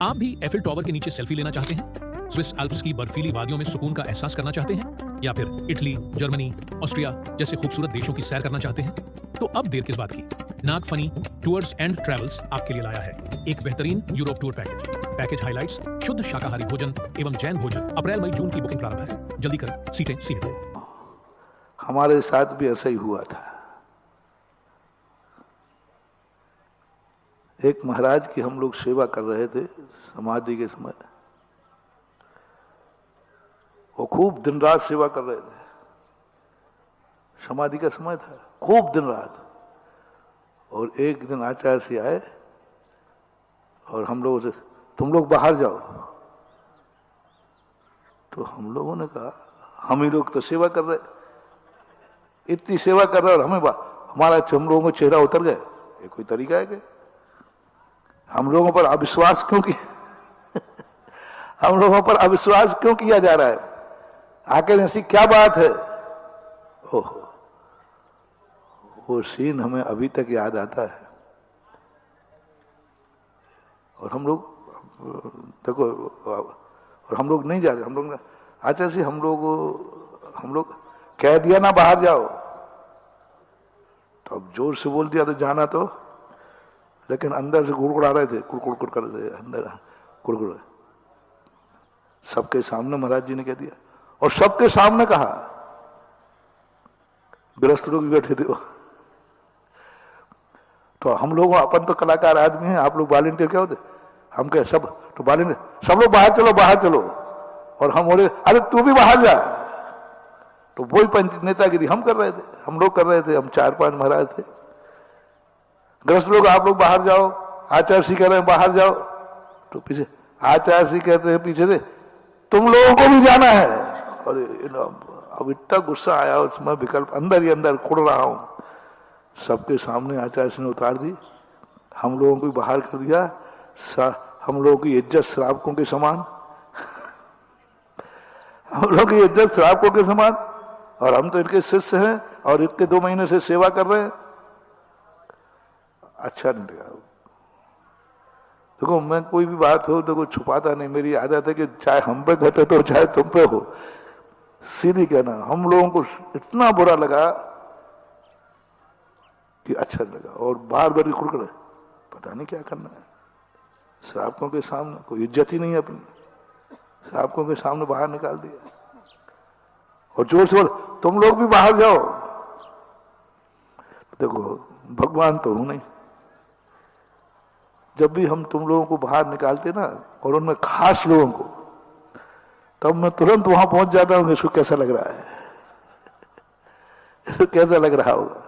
आप भी Eiffel tower के नीचे सेल्फी लेना चाहते हैं? स्विस एल्प्स की बर्फीली वादियों में सुकून का एहसास करना चाहते हैं? या फिर इटली, जर्मनी, ऑस्ट्रिया जैसे खूबसूरत देशों की सैर करना चाहते हैं? तो अब देर किस बात की? नाग फनी टूर्स एंड ट्रैवल्स आपके लिए लाया है एक बेहतरीन यूरोप टूर पैकेज हाइलाइट्स, शुद्ध शाकाहारी भोजन एवं जैन भोजन। अप्रैल मई जून की बुकिंग प्रारंभ है, जल्दी करें, सीटें सीमित। हमारे साथ भी ऐसा ही हुआ था। एक महाराज की हम लोग सेवा कर रहे थे समाधि के समय। वो खूब दिन रात सेवा कर रहे थे। समाधि का समय था, खूब दिन रात। और एक दिन आचार्य से आए और हम लोगों से, तुम लोग बाहर जाओ। तो हम लोगों ने कहा, हम ही लोग तो सेवा कर रहे, इतनी सेवा कर रहे और हम लोगों को चेहरा उतर गए। ये कोई तरीका है क्या? हम लोगों पर अविश्वास क्यों किया? हम लोगों पर अविश्वास क्यों किया जा रहा है? आखिर ऐसी क्या बात है? ओहो, वो सीन हमें अभी तक याद आता है। और हम लोग देखो, और हम लोग नहीं जा रहे। हम लोग आचार्य जी, हम लोग कह दिया ना बाहर जाओ, तो अब जोर से बोल दिया तो जाना तो, लेकिन अंदर से गुड़गुड़ा रहे थे, कुड़कुड़ कर रहे थे अंदर, गुड़गुड़। सबके सामने महाराज जी ने कह दिया और सबके सामने कहा। गृहस्थ लोग भी बैठे थे वो। तो हम लोग, अपन तो कलाकार आदमी हैं, आप लोग वॉलंटियर क्या होते? हम कहे सब तो वॉलंटियर, सब लोग बाहर चलो, बाहर चलो। और हम बोले, अरे तू भी बाहर जा। तो वही पंच नेतागिरी हम कर रहे थे, हम लोग कर रहे थे। हम 4-5 महाराज थे। गृहस्थ लोग, आप लोग बाहर जाओ, आचार्य जी कह रहे हैं बाहर जाओ। तो पीछे आचार्य जी कहते हैं पीछे से, तुम लोगों को भी जाना है। और अब इतना गुस्सा आया उसमें, विकल्प अंदर ही अंदर कुड़ रहा हूं। सबके सामने आचार्य जी ने उतार दी, हम लोगों को बाहर कर दिया। हम लोगों की इज्जत श्रावकों के समान, हम लोगों की इज्जत श्रावकों के समान। और हम तो इनके शिष्य हैं और इतने 2 महीने से सेवा कर रहे हैं। अच्छा नहीं लगा। देखो, मैं कोई भी बात हो तो कुछ छुपाता नहीं। मेरी आदत है कि चाहे हम पे घटे तो चाहे तुम पे हो, सीधी कहना। हम लोगों को इतना बुरा लगा कि अच्छा लगा, और बार बार कुड़कुड़े, पता नहीं क्या करना है। श्रावकों के सामने कोई इज्जत ही नहीं है अपनी, श्रावकों के सामने बाहर निकाल दिया। और जोर से बोल, तुम लोग भी बाहर जाओ। देखो, भगवान तो हूं नहीं। जब भी हम तुम लोगों को बाहर निकालते ना, और उनमें खास लोगों को, तब मैं तुरंत वहां पहुंच जाता हूं। इसको कैसा लग रहा है? इसको कैसा लग रहा होगा?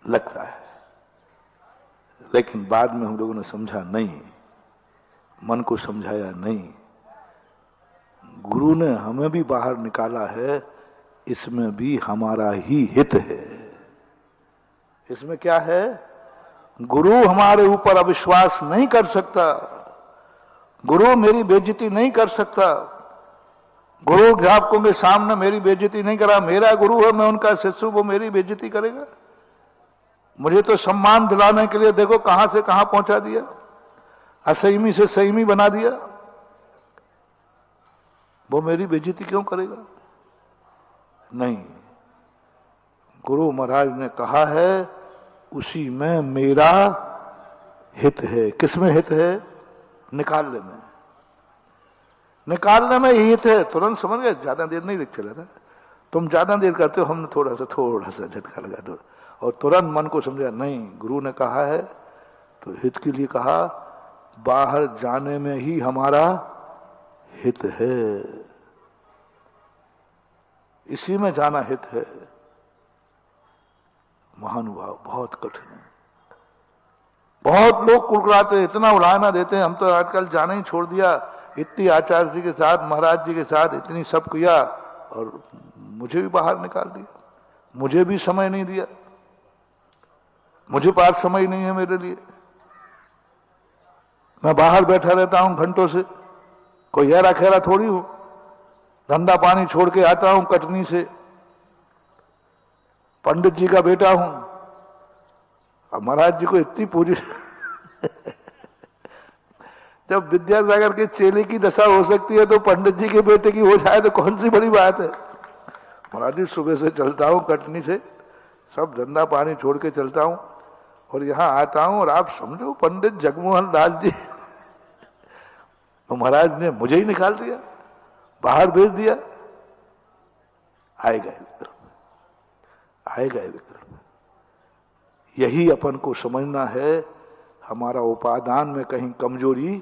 लगता है। लेकिन बाद में हम लोगों ने समझा नहीं, मन को समझाया नहीं। गुरु ने हमें भी बाहर निकाला है, इसमें भी हमारा ही हित है। इसमें क्या है? गुरु हमारे ऊपर अविश्वास नहीं कर सकता, गुरु मेरी बेइज्जती नहीं कर सकता। गुरु ग्राहकों के सामने मेरी बेइज्जती नहीं करा। मेरा गुरु है, मैं उनका शिष्य हूं, वो मेरी बेइज्जती करेगा? मुझे तो सम्मान दिलाने के लिए देखो कहां से कहां पहुंचा दिया, असहमी से संयमी बना दिया। वो मेरी बेइज्जती क्यों करेगा? नहीं, गुरु महाराज ने कहा है, उसी में मेरा हित है। किसमें हित है? निकालने में। निकालने में ही हित है। तुरंत समझ गए? ज्यादा देर नहीं चला था। तुम ज्यादा देर करते हो, हमने थोड़ा सा झटका लगा और तुरंत मन को समझा, नहीं, गुरु ने कहा है तो हित के लिए कहा। बाहर जाने में ही हमारा हित है, इसी में जाना हित है। महानुभाव, बहुत कठिन है। बहुत लोग कुड़कुड़ाते, इतना उड़ाना देते हैं। हम तो आजकल जाना ही छोड़ दिया। इतनी आचार्य जी के साथ, महाराज जी के साथ इतनी सब किया, और मुझे भी बाहर निकाल दिया। मुझे भी समय नहीं दिया। मुझे पास समय नहीं है मेरे लिए। मैं बाहर बैठा रहता हूं घंटों से, कोई हेरा खेरा थोड़ी हूं। धंधा पानी छोड़ के आता हूं कटनी से, पंडित जी का बेटा हूं। अब महाराज जी को इतनी पूरी जब विद्यासागर के चेले की दशा हो सकती है तो पंडित जी के बेटे की हो जाए तो कौन सी बड़ी बात है। महाराज जी सुबह से चलता हूं कटनी से, सब धंधा पानी छोड़ के चलता हूं और यहाँ आता हूं और आप समझो पंडित जगमोहन दास जी तो महाराज ने मुझे ही निकाल दिया, बाहर भेज दिया। आएगा विक्रम, आएगा विक्रम। यही अपन को समझना है, हमारा उपादान में कहीं कमजोरी